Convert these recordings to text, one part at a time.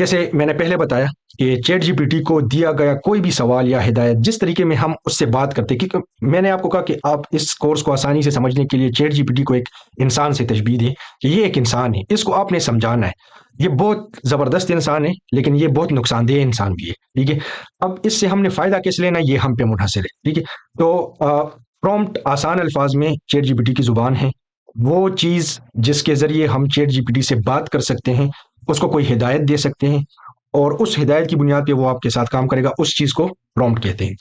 جیسے میں نے پہلے بتایا کہ چیٹ جی پی ٹی کو دیا گیا کوئی بھی سوال یا ہدایت جس طریقے میں ہم اس سے بات کرتے ہیں، کیونکہ میں نے آپ کو کہا کہ آپ اس کورس کو آسانی سے سمجھنے کے لیے چیٹ جی پی ٹی کو ایک انسان سے تشبیہ دیں کہ یہ ایک انسان ہے، اس کو آپ نے سمجھانا ہے، یہ بہت زبردست انسان ہے لیکن یہ بہت نقصان دہ انسان بھی ہے، ٹھیک ہے؟ اب اس سے ہم نے فائدہ کیسے لینا ہے، یہ ہم پہ منحصر ہے، ٹھیک ہے؟ تو پرومپٹ آسان الفاظ میں چیٹ جی پی ٹی کی زبان ہے، وہ چیز جس کے ذریعے ہم چیٹ جی پی ٹی سے بات کر سکتے ہیں، اس کو کوئی ہدایت دے سکتے ہیں، اور اس ہدایت کی بنیاد پہ وہ آپ کے ساتھ کام کرے گا، اس چیز کو پرومپٹ کہتے ہیں۔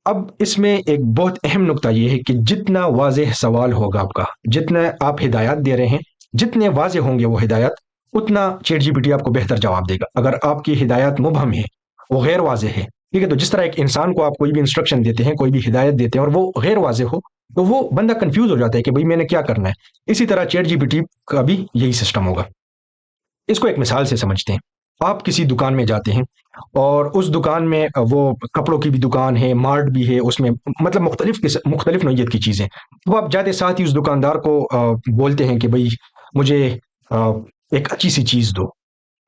اب اس میں ایک بہت اہم نقطہ یہ ہے کہ جتنا واضح سوال ہوگا آپ کا، جتنا آپ ہدایات دے رہے ہیں، جتنے واضح ہوں گے وہ ہدایات، اتنا چیٹ جی پی ٹی آپ کو بہتر جواب دے گا۔ اگر آپ کی ہدایات مبہم ہے، وہ غیر واضح ہے، ٹھیک ہے، تو جس طرح ایک انسان کو آپ کوئی بھی انسٹرکشن دیتے ہیں، کوئی بھی ہدایت دیتے ہیں اور وہ غیر واضح ہو، تو وہ بندہ کنفیوز ہو جاتا ہے کہ بھئی میں نے کیا کرنا ہے۔ اسی طرح چیٹ جی پی ٹی کا بھی یہی سسٹم ہوگا۔ اس کو ایک مثال سے سمجھتے ہیں۔ آپ کسی دکان میں جاتے ہیں اور اس دکان میں وہ کپڑوں کی بھی دکان ہے، مارٹ بھی ہے، اس میں مطلب مختلف نوعیت کی چیزیں، وہ آپ جاتے ساتھ ہی اس دکاندار کو بولتے ہیں کہ بھئی مجھے ایک اچھی سی چیز دو۔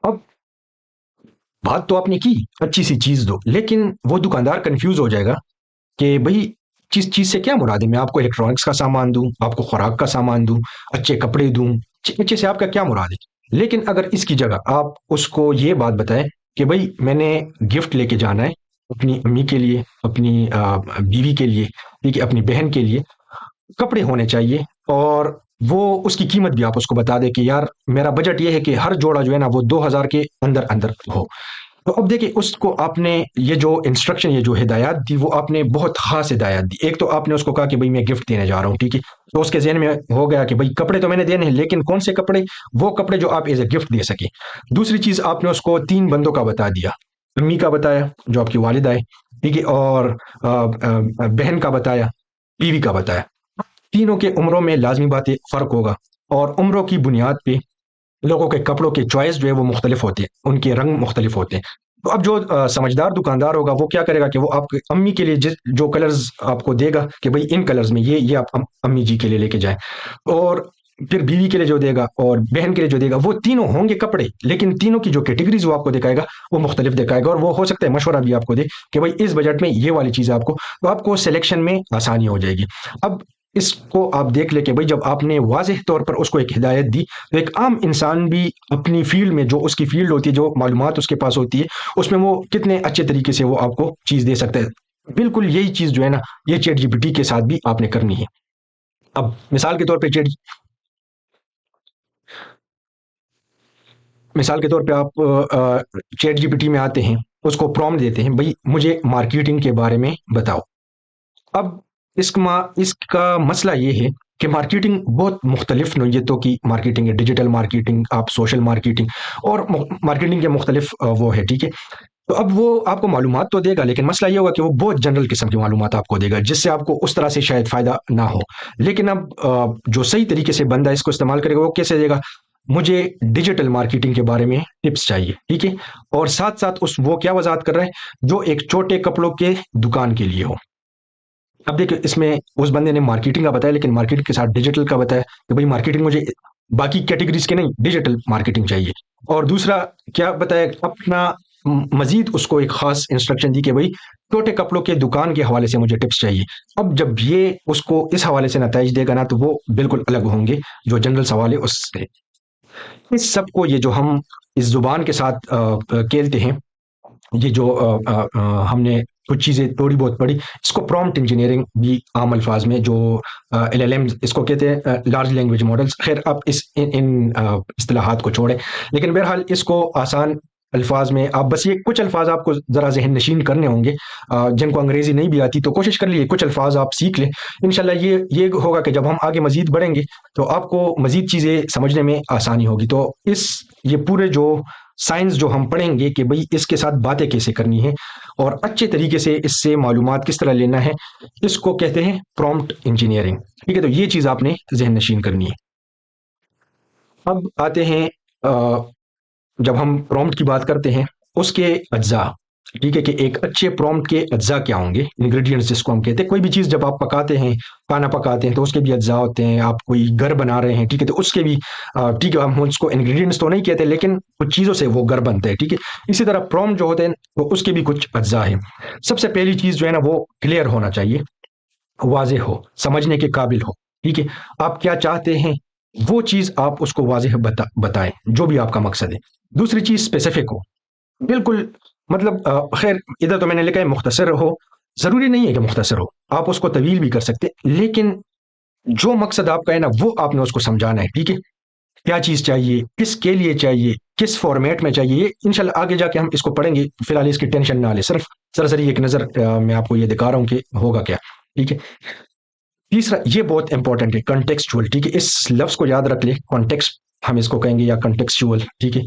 اب بات تو آپ نے کی اچھی سی چیز دو، لیکن وہ دکاندار کنفیوز ہو جائے گا کہ بھئی چیز چیز سے کیا مراد ہے، میں آپ کو الیکٹرانکس کا سامان دوں، آپ کو خوراک کا سامان دوں، اچھے کپڑے دوں، اچھے سے آپ کا کیا مراد ہے؟ لیکن اگر اس کی جگہ آپ اس کو یہ بات بتائیں کہ بھئی میں نے گفٹ لے کے جانا ہے اپنی امی کے لیے، اپنی بیوی کے لیے، ٹھیک ہے، اپنی بہن کے لیے کپڑے ہونے چاہیے، اور وہ اس کی قیمت بھی آپ اس کو بتا دیں کہ یار میرا بجٹ یہ ہے کہ ہر جوڑا جو ہے نا وہ 2000 کے اندر اندر ہو۔ تو اب دیکھیں اس کو آپ نے یہ جو انسٹرکشن، یہ جو ہدایات دی، وہ آپ نے بہت خاص ہدایات دی۔ ایک تو آپ نے اس کو کہا کہ بھئی میں گفٹ دینے جا رہا ہوں، ٹھیک ہے، تو اس کے ذہن میں ہو گیا کہ بھئی کپڑے تو میں نے دینے ہیں، لیکن کون سے کپڑے؟ وہ کپڑے جو آپ ایز اے گفٹ دے سکیں۔ دوسری چیز آپ نے اس کو 3 بندوں کا بتا دیا، امی کا بتایا جو آپ کی والدہ ہے، ٹھیک ہے، اور بہن کا بتایا، بیوی کا بتایا۔ تینوں کے عمروں میں لازمی بات ہے فرق ہوگا، اور عمروں کی بنیاد پہ لوگوں کے کپڑوں کے چوائس جو ہے وہ مختلف ہوتے ہیں، ان کے رنگ مختلف ہوتے ہیں۔ تو اب جو سمجھدار دکاندار ہوگا وہ کیا کرے گا کہ وہ آپ کی امی کے لیے جو کلرز آپ کو دے گا کہ بھئی ان کلرز میں یہ آپ امی جی کے لیے لے کے جائیں، اور پھر بیوی کے لیے جو دے گا اور بہن کے لیے جو دے گا، وہ تینوں ہوں گے کپڑے، لیکن تینوں کی جو کیٹیگریز وہ آپ کو دکھائے گا وہ مختلف دکھائے گا، اور وہ ہو سکتا ہے مشورہ بھی آپ کو دے کہ بھئی اس بجٹ میں یہ والی چیز آپ کو، تو آپ کو سلیکشن میں آسانی ہو جائے گی۔ اب اس کو آپ دیکھ لیں کہ بھئی جب آپ نے واضح طور پر اس کو ایک ہدایت دی، تو ایک عام انسان بھی اپنی فیلڈ میں، جو اس کی فیلڈ ہوتی ہے، جو معلومات اس کے پاس ہوتی ہے، اس میں وہ کتنے اچھے طریقے سے وہ آپ کو چیز دے سکتا ہے۔ بالکل یہی چیز جو ہے نا، یہ چیٹ جی پی ٹی کے ساتھ بھی آپ نے کرنی ہے۔ اب مثال کے طور پہ آپ چیٹ جی پی ٹی میں آتے ہیں، اس کو پرومپٹ دیتے ہیں، بھئی مجھے مارکیٹنگ کے بارے میں بتاؤ۔ اب اس کا مسئلہ یہ ہے کہ مارکیٹنگ بہت مختلف نوعیتوں کی مارکیٹنگ ہے، ڈیجیٹل مارکیٹنگ، آپ سوشل مارکیٹنگ، اور مارکیٹنگ کے مختلف وہ ہے، ٹھیک ہے۔ تو اب وہ آپ کو معلومات تو دے گا، لیکن مسئلہ یہ ہوگا کہ وہ بہت جنرل قسم کی معلومات آپ کو دے گا، جس سے آپ کو اس طرح سے شاید فائدہ نہ ہو۔ لیکن اب جو صحیح طریقے سے بندہ اس کو استعمال کرے گا وہ کیسے دے گا؟ مجھے ڈیجیٹل مارکیٹنگ کے بارے میں ٹپس چاہیے، ٹھیک ہے، اور ساتھ ساتھ وہ کیا وضاحت کر رہا ہے؟ جو ایک چھوٹے کپڑوں کے دکان کے لیے ہو۔ اب دیکھیں اس میں اس بندے نے مارکیٹنگ کا بتایا، لیکن مارکیٹنگ کے ساتھ ڈیجیٹل کا بتایا کہ بھئی مارکیٹنگ مجھے باقی کیٹیگریز کے نہیں، ڈیجیٹل مارکیٹنگ چاہیے۔ اور دوسرا کیا بتایا؟ اپنا مزید اس کو ایک خاص انسٹرکشن دی کہ بھئی چھوٹے کپڑوں کے دکان کے حوالے سے مجھے ٹپس چاہیے۔ اب جب یہ اس کو اس حوالے سے نتائج دے گا نا، تو وہ بالکل الگ ہوں گے جو جنرل سوال ہے اس سے۔ اس سب کو یہ جو ہم اس زبان کے ساتھ کھیلتے ہیں، یہ جو ہم نے کچھ چیزیں تھوڑی بہت پڑھی، اس کو پرومپٹ انجینئرنگ بھی عام الفاظ میں، جو ایل ایل ایم اس کو کہتے ہیں، لارج لینگویج ماڈلز۔ خیر آپ ان اصطلاحات کو چھوڑیں، لیکن بہرحال اس کو آسان الفاظ میں آپ بس یہ کچھ الفاظ آپ کو ذرا ذہن نشین کرنے ہوں گے، جن کو انگریزی نہیں بھی آتی تو کوشش کر لیے کچھ الفاظ آپ سیکھ لیں۔ انشاءاللہ یہ ہوگا کہ جب ہم آگے مزید بڑھیں گے تو آپ کو مزید چیزیں سمجھنے میں آسانی ہوگی۔ تو یہ پورے جو سائنس جو ہم پڑھیں گے کہ بھئی اس کے ساتھ باتیں کیسے کرنی ہیں اور اچھے طریقے سے اس سے معلومات کس طرح لینا ہے، اس کو کہتے ہیں پرومپٹ انجینئرنگ، ٹھیک ہے۔ تو یہ چیز آپ نے ذہن نشین کرنی ہے۔ اب آتے ہیں جب ہم پرومپٹ کی بات کرتے ہیں اس کے اجزاء، ٹھیک ہے، کہ ایک اچھے پرومپٹ کے اجزاء کیا ہوں گے، انگریڈینٹس جس کو ہم کہتے ہیں. کوئی بھی چیز جب آپ پکاتے ہیں، کھانا پکاتے ہیں، تو اس کے بھی اجزاء ہوتے ہیں. آپ کوئی گھر بنا رہے ہیں، ٹھیک ہے، تو اس کے بھی ٹھیک ہے، ہم اس کو انگریڈینٹس تو نہیں کہتے، لیکن کچھ چیزوں سے وہ گھر بنتے ہیں. ٹھیک ہے، اسی طرح پرومپٹ جو ہوتے ہیں وہ اس کے بھی کچھ اجزاء ہیں. سب سے پہلی چیز جو ہے نا وہ کلیئر ہونا چاہیے، واضح ہو، سمجھنے کے قابل ہو. ٹھیک ہے، آپ کیا چاہتے ہیں وہ چیز آپ اس کو واضح بتائیں، جو بھی آپ کا مقصد ہے. دوسری چیز اسپیسیفک ہو، بالکل. مطلب خیر ادھر تو میں نے لکھا ہے مختصر ہو، ضروری نہیں ہے کہ مختصر ہو، آپ اس کو طویل بھی کر سکتے، لیکن جو مقصد آپ کا ہے نا وہ آپ نے اس کو سمجھانا ہے. ٹھیک ہے، کیا چیز چاہیے، کس کے لیے چاہیے، کس فارمیٹ میں چاہیے، یہ انشاءاللہ آگے جا کے ہم اس کو پڑھیں گے. فی الحال اس کی ٹینشن نہ لیں، صرف سرسری ایک نظر میں آپ کو یہ دکھا رہا ہوں کہ ہوگا کیا. ٹھیک ہے، تیسرا یہ بہت انپورٹنٹ ہے، کنٹیکسچوئل. ٹھیک ہے، اس لفظ کو یاد رکھ لیں، کانٹیکسٹ ہم اس کو کہیں گے یا کنٹیکسچوئل. ٹھیک ہے،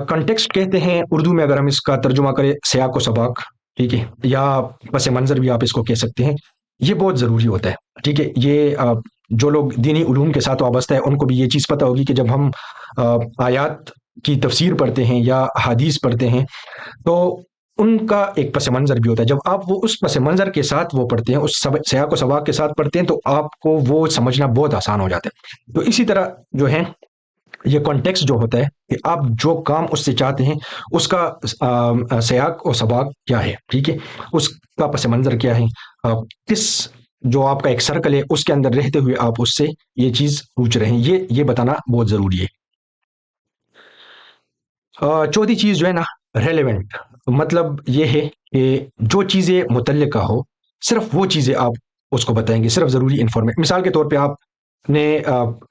کنٹیکسٹ کہتے ہیں اردو میں، اگر ہم اس کا ترجمہ کریں سیاق و سباق. ٹھیک ہے، یا پس منظر بھی آپ اس کو کہہ سکتے ہیں. یہ بہت ضروری ہوتا ہے. ٹھیک ہے، یہ جو لوگ دینی علوم کے ساتھ وابستہ ہے ان کو بھی یہ چیز پتہ ہوگی کہ جب ہم آیات کی تفسیر پڑھتے ہیں یا حدیث پڑھتے ہیں تو ان کا ایک پس منظر بھی ہوتا ہے. جب آپ وہ اس پس منظر کے ساتھ وہ پڑھتے ہیں، اس سیاق و سباق کے ساتھ پڑھتے ہیں، تو آپ کو وہ سمجھنا بہت آسان ہو جاتا ہے. تو اسی طرح جو ہے یہ کانٹیکسٹ جو ہوتا ہے کہ آپ جو کام اس سے چاہتے ہیں اس کا سیاق و سباق کیا ہے. ٹھیک ہے، اس کا پس منظر کیا ہے، کس جو آپ کا ایک سرکل ہے اس کے اندر رہتے ہوئے آپ اس سے یہ چیز پوچھ رہے ہیں، یہ بتانا بہت ضروری ہے. چوتھی چیز جو ہے نا ریلیونٹ، مطلب یہ ہے کہ جو چیزیں متعلقہ ہو صرف وہ چیزیں آپ اس کو بتائیں گے، صرف ضروری انفارمیشن. مثال کے طور پہ آپ نے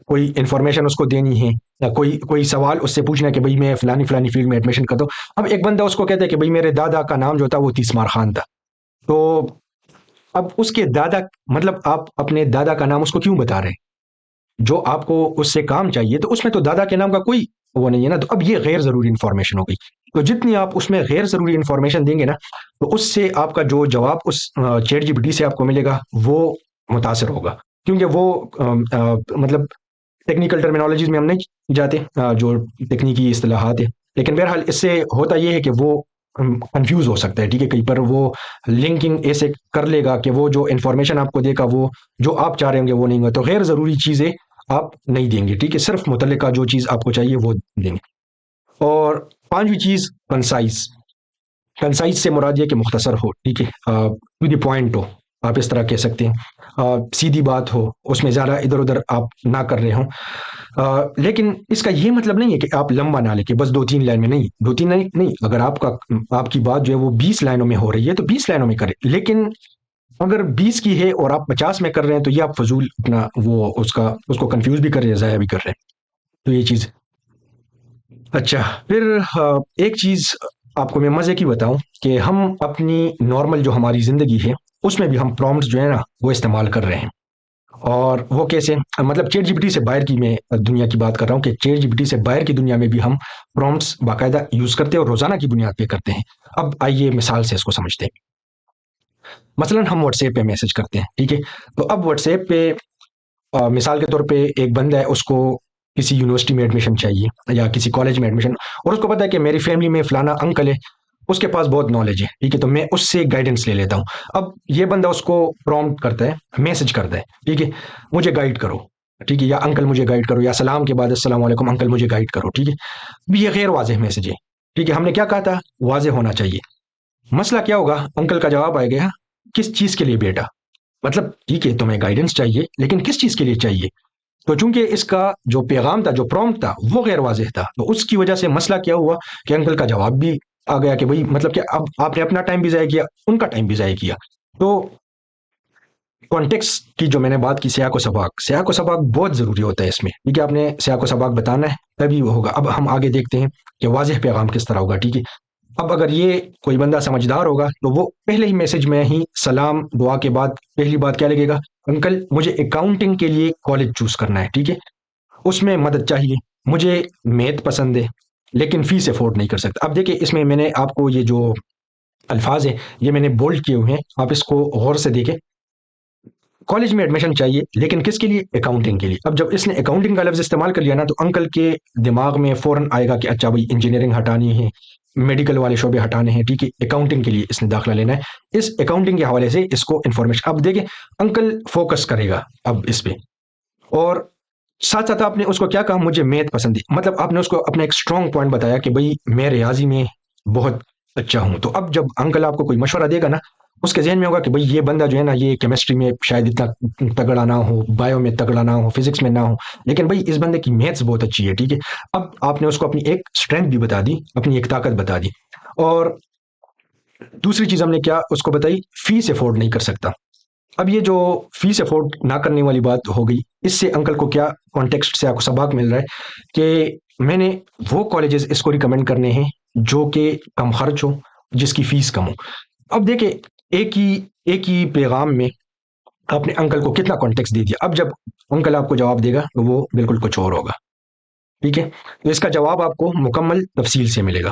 کوئی انفارمیشن اس کو دینی ہے، یا کوئی سوال اس سے پوچھنا ہے کہ بھئی میں فلانی فلانی فیلڈ میں ایڈمیشن کرتا ہوں. اب ایک بندہ اس کو کہتا ہے کہ بھئی میرے دادا کا نام جو تھا وہ تیسمار خان تھا. تو اب اس کے دادا، مطلب آپ اپنے دادا کا نام اس کو کیوں بتا رہے ہیں؟ جو آپ کو اس سے کام چاہیے تو اس میں تو دادا کے نام کا کوئی وہ نہیں ہے نا. تو اب یہ غیر ضروری انفارمیشن ہو گئی. تو جتنی آپ اس میں غیر ضروری انفارمیشن دیں گے نا، تو اس سے آپ کا جو جواب اس چیٹ جی پی ٹی سے آپ کو ملے گا وہ متاثر ہوگا. کیونکہ وہ مطلب ٹیکنیکل ٹرمینالوجیز میں ہم نہیں جاتے، جو تکنیکی اصطلاحات ہیں، لیکن بہرحال اس سے ہوتا یہ ہے کہ وہ کنفیوز ہو سکتا ہے. ٹھیک ہے، کہیں پر وہ لنکنگ ایسے کر لے گا کہ وہ جو انفارمیشن آپ کو دے گا وہ جو آپ چاہ رہے ہوں گے وہ نہیں ہوگا. تو غیر ضروری چیزیں آپ نہیں دیں گے. ٹھیک ہے، صرف متعلقہ جو چیز آپ کو چاہیے وہ دیں گے. اور پانچویں چیز کنسائز. کنسائز سے مراد یہ کہ مختصر ہو. ٹھیک ہے، ٹو دی پوائنٹ ہو، آپ اس طرح کہہ سکتے ہیں. سیدھی بات ہو، اس میں زیادہ ادھر ادھر آپ نہ کر رہے ہوں. لیکن اس کا یہ مطلب نہیں ہے کہ آپ لمبا نہ لیں کہ بس 2-3 لائن میں. نہیں، 2-3 لائن نہیں. اگر آپ کی بات جو ہے وہ 20 لائنوں میں ہو رہی ہے تو 20 لائنوں میں کریں. لیکن اگر 20 کی ہے اور آپ 50 میں کر رہے ہیں تو یہ آپ فضول اپنا وہ اس کو کنفیوز بھی کر رہے ہیں، ضائع بھی کر رہے ہیں. تو یہ چیز. اچھا، پھر ایک چیز آپ کو میں مزے کی بتاؤں کہ ہم اپنی نارمل جو ہماری زندگی ہے اس میں بھی ہم پرومپٹس جو ہے نا وہ استعمال کر رہے ہیں. اور وہ کیسے، مطلب چیٹ جی پی ٹی سے باہر کی میں دنیا کی بات کر رہا ہوں کہ چیٹ جی پی ٹی سے باہر کی دنیا میں بھی ہم پرومپٹس باقاعدہ یوز کرتے ہیں اور روزانہ کی بنیاد پہ کرتے ہیں. اب آئیے مثال سے اس کو سمجھتے ہیں. مثلا ہم واٹس ایپ پہ میسج کرتے ہیں. ٹھیک ہے، تو اب واٹس ایپ پہ مثال کے طور پہ ایک بندہ ہے، اس کو کسی یونیورسٹی میں ایڈمیشن چاہیے یا کسی کالج میں ایڈمیشن، اور اس کو پتا ہے کہ میری فیملی میں فلانا انکل ہے، اس کے پاس بہت نالج ہے. ٹھیک ہے، تو میں اس سے گائیڈنس لے لیتا ہوں. اب یہ بندہ اس کو پرومپٹ کرتا ہے، میسج کرتا ہے. ٹھیک ہے، مجھے گائیڈ کرو. ٹھیک ہے، یا انکل مجھے گائیڈ کرو، یا سلام کے بعد السلام علیکم انکل مجھے گائیڈ کرو. ٹھیک ہے، اب یہ غیر واضح میسج ہے. ٹھیک ہے، ہم نے کیا کہا تھا، واضح ہونا چاہیے. مسئلہ کیا ہوگا، انکل کا جواب آئے گا کس چیز کے لیے بیٹا، مطلب ٹھیک ہے تمہیں گائیڈنس چاہیے لیکن کس چیز کے لیے چاہیے. تو چونکہ اس کا جو پیغام تھا، جو پرومپٹ تھا وہ غیر واضح تھا، تو اس کی وجہ سے مسئلہ کیا ہوا کہ انکل کا جواب بھی آ گیا کہ بھائی مطلب کہ اب آپ نے اپنا ٹائم بھی ضائع کیا، ان کا ٹائم بھی ضائع کیا. تو کانٹیکس کی جو میں نے بات کی، سیاق و سباق بہت ضروری ہوتا ہے اس میں. ٹھیک ہے، آپ نے سیاق و سباق بتانا ہے تبھی وہ ہوگا. اب ہم آگے دیکھتے ہیں کہ واضح پیغام کس طرح ہوگا. ٹھیک ہے، اب اگر یہ کوئی بندہ سمجھدار ہوگا تو وہ پہلے ہی میسج میں ہی سلام دعا کے بعد پہلی بات کیا لگے گا، انکل مجھے اکاؤنٹنگ کے لیے کالج چوز کرنا ہے. ٹھیک ہے، اس میں مدد چاہیے، مجھے میتھ پسند ہے لیکن فیس افورڈ نہیں کر سکتا. اب دیکھیں اس میں نے آپ کو یہ جو الفاظ ہیں یہ میں نے بولڈ کیے ہوئے ہیں، آپ اس کو غور سے دیکھیں. کالج میں ایڈمیشن چاہیے لیکن کس کے لیے، اکاؤنٹنگ کے لیے. اب جب اس نے اکاؤنٹنگ کا لفظ استعمال کر لیا نا تو انکل کے دماغ میں فوراً آئے گا کہ اچھا بھائی انجینئرنگ ہٹانی ہے، میڈیکل والے شعبے ہٹانے ہیں، ٹھیک ہے، اکاؤنٹنگ کے لیے اس نے داخلہ لینا ہے، اس اکاؤنٹنگ کے حوالے سے اس کو انفارمیشن اب دیکھیں انکل فوکس کرے گا اب اس پہ، اور ساتھ ساتھ آپ نے اس کو کیا کہا مجھے میتھ پسند ہے، مطلب آپ نے اس کو اپنا ایک اسٹرانگ پوائنٹ بتایا کہ بھائی میں ریاضی میں بہت اچھا ہوں، تو اب جب انکل آپ کو کوئی مشورہ دے گا نا، اس کے ذہن میں ہوگا کہ بھائی یہ بندہ جو ہے نا یہ کیمسٹری میں شاید اتنا تگڑا نہ ہو، بایو میں تگڑا نہ ہو، فزکس میں نہ ہو، لیکن بھائی اس بندے کی میتھس بہت اچھی ہے، ٹھیک ہے، اب آپ نے اس کو اپنی ایک اسٹرینتھ بھی بتا دی، اپنی ایک طاقت بتا دی، اور دوسری چیز ہم نے کیا اس کو بتائی، فیس افورڈ نہیں کر سکتا، اب یہ جو فیس افورڈ نہ کرنے والی بات ہو گئی، اس سے انکل کو کیا کانٹیکسٹ سے آپ کو سبق مل رہا ہے کہ میں نے وہ کالجز اس کو ریکمینڈ کرنے ہیں جو کہ کم خرچ ہو، جس کی فیس کم ہو۔ اب دیکھیں ایک ہی پیغام میں آپ نے انکل کو کتنا کانٹیکسٹ دے دیا، اب جب انکل آپ کو جواب دے گا تو وہ بالکل کچھ اور ہوگا، ٹھیک ہے، تو اس کا جواب آپ کو مکمل تفصیل سے ملے گا۔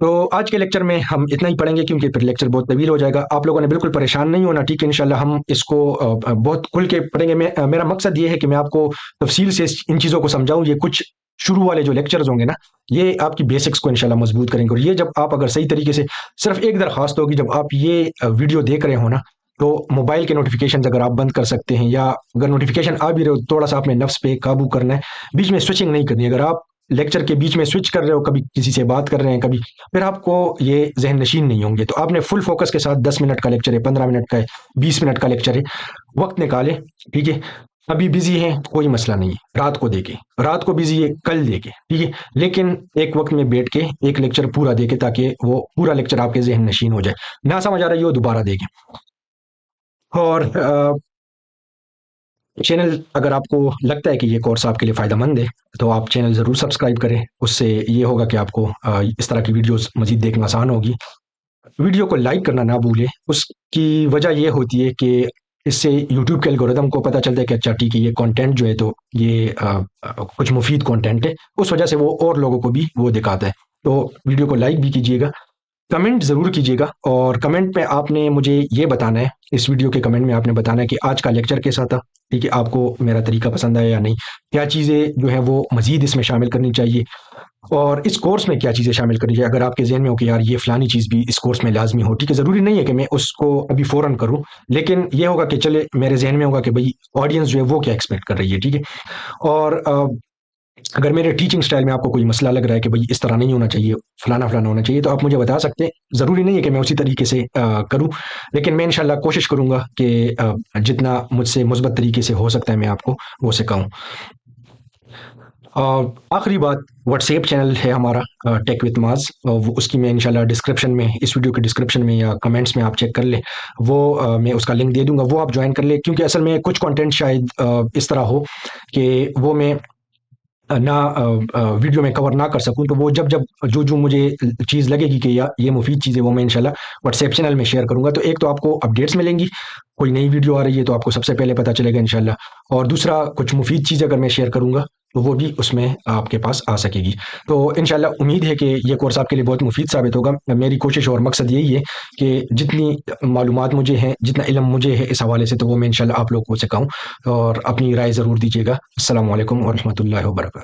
تو آج کے لیکچر میں ہم اتنا ہی پڑھیں گے کیونکہ پھر لیکچر بہت طویل ہو جائے گا، آپ لوگوں نے بالکل پریشان نہیں ہونا، ٹھیک ہے، انشاءاللہ ہم اس کو بہت کھل کے پڑھیں گے، میرا مقصد یہ ہے کہ میں آپ کو تفصیل سے ان چیزوں کو سمجھاؤں، یہ کچھ شروع والے جو لیکچرز ہوں گے نا یہ آپ کی بیسکس کو انشاءاللہ مضبوط کریں گے، اور یہ جب آپ اگر صحیح طریقے سے، صرف ایک درخواست ہوگی جب آپ یہ ویڈیو دیکھ رہے ہو نا تو موبائل کے نوٹیفیکیشنز اگر آپ بند کر سکتے ہیں، یا اگر نوٹیفیکیشن آ بھی رہے ہو تھوڑا سا اپنے نفس پہ قابو کرنا ہے، بیچ میں سوئچنگ نہیں کرنی، اگر آپ لیکچر کے بیچ میں سوئچ کر رہے ہو، کبھی کسی سے بات کر رہے ہیں، کبھی پھر آپ کو یہ ذہن نشین نہیں ہوں گے، تو آپ نے فل فوکس کے ساتھ 10 منٹ کا لیکچر ہے، 15 منٹ کا ہے، 20 منٹ کا لیکچر ہے، وقت نکالے، ٹھیک ہے، ابھی بزی ہیں کوئی مسئلہ نہیں ہے، رات کو دیکھیں، رات کو بزی ہے کل دیکھیں، ٹھیک ہے، لیکن ایک وقت میں بیٹھ کے ایک لیکچر پورا دیکھیں تاکہ وہ پورا لیکچر آپ کے ذہن نشین ہو جائے، نہ سمجھ آ رہی ہو دوبارہ دیکھیں، اور چینل اگر آپ کو لگتا ہے کہ یہ کورس آپ کے لیے فائدہ مند ہے تو آپ چینل ضرور سبسکرائب کریں، اس سے یہ ہوگا کہ آپ کو اس طرح کی ویڈیوز مزید دیکھنا آسان ہوگی، ویڈیو کو لائک کرنا نہ بھولیں، اس کی وجہ یہ ہوتی ہے کہ اس سے یوٹیوب کے الگورتھم کو پتہ چلتا ہے کہ اچھا ٹھیک ہے یہ کانٹینٹ جو ہے تو یہ کچھ مفید کانٹینٹ ہے، اس وجہ سے وہ اور لوگوں کو بھی وہ دکھاتا ہے، تو ویڈیو کو لائک بھی کیجیے گا، کمنٹ ضرور کیجیے گا، اور کمنٹ میں آپ نے مجھے یہ بتانا ہے، اس ویڈیو کے کمنٹ میں آپ نے بتانا ہے کہ آج کا لیکچر کیسا تھا، ٹھیک ہے، آپ کو میرا طریقہ پسند آیا یا نہیں، کیا چیزیں جو ہیں وہ مزید اس میں شامل کرنی چاہیے، اور اس کورس میں کیا چیزیں شامل کرنی چاہیے، اگر آپ کے ذہن میں ہو کہ یار یہ فلانی چیز بھی اس کورس میں لازمی ہو، ٹھیک ہے، ضروری نہیں ہے کہ میں اس کو ابھی فوراً کروں، لیکن یہ ہوگا کہ چلے میرے ذہن میں ہوگا کہ بھئی آڈینس جو ہے وہ کیا ایکسپیکٹ کر رہی ہے، ٹھیک ہے، اور اگر میرے ٹیچنگ سٹائل میں آپ کو کوئی مسئلہ لگ رہا ہے کہ بھئی اس طرح نہیں ہونا چاہیے، فلانا فلانا ہونا چاہیے، تو آپ مجھے بتا سکتے ہیں، ضروری نہیں ہے کہ میں اسی طریقے سے کروں، لیکن میں انشاءاللہ کوشش کروں گا کہ جتنا مجھ سے مثبت طریقے سے ہو سکتا ہے میں آپ کو وہ سکھاؤں۔ اور آخری بات، واٹس ایپ چینل ہے ہمارا ٹیک وتھ معاذ، اس کی میں انشاءاللہ ڈسکرپشن میں، اس ویڈیو کے ڈسکرپشن میں یا کمنٹس میں آپ چیک کر لیں، وہ میں اس کا لنک دے دوں گا، وہ آپ جوائن کر لیں، کیونکہ اصل میں کچھ کنٹینٹ شاید اس طرح ہو کہ وہ میں نہ ویڈیو میں کور نہ کر سکوں، تو وہ جب جو مجھے چیز لگے گی کہ یہ مفید چیز ہے وہ میں انشاءاللہ واٹس ایپ چینل میں شیئر کروں گا، تو ایک تو آپ کو اپڈیٹس ملیں گی، کوئی نئی ویڈیو آ رہی ہے تو آپ کو سب سے پہلے پتہ چلے گا انشاءاللہ، اور دوسرا کچھ مفید چیز اگر میں شیئر کروں گا تو وہ بھی اس میں آپ کے پاس آ سکے گی، تو انشاءاللہ امید ہے کہ یہ کورس آپ کے لیے بہت مفید ثابت ہوگا، میری کوشش اور مقصد یہی ہے کہ جتنی معلومات مجھے ہیں، جتنا علم مجھے ہے اس حوالے سے، تو وہ میں انشاءاللہ آپ لوگوں کو سکھاؤں، اور اپنی رائے ضرور دیجیے گا۔ السلام علیکم ورحمۃ اللہ وبرکاتہ۔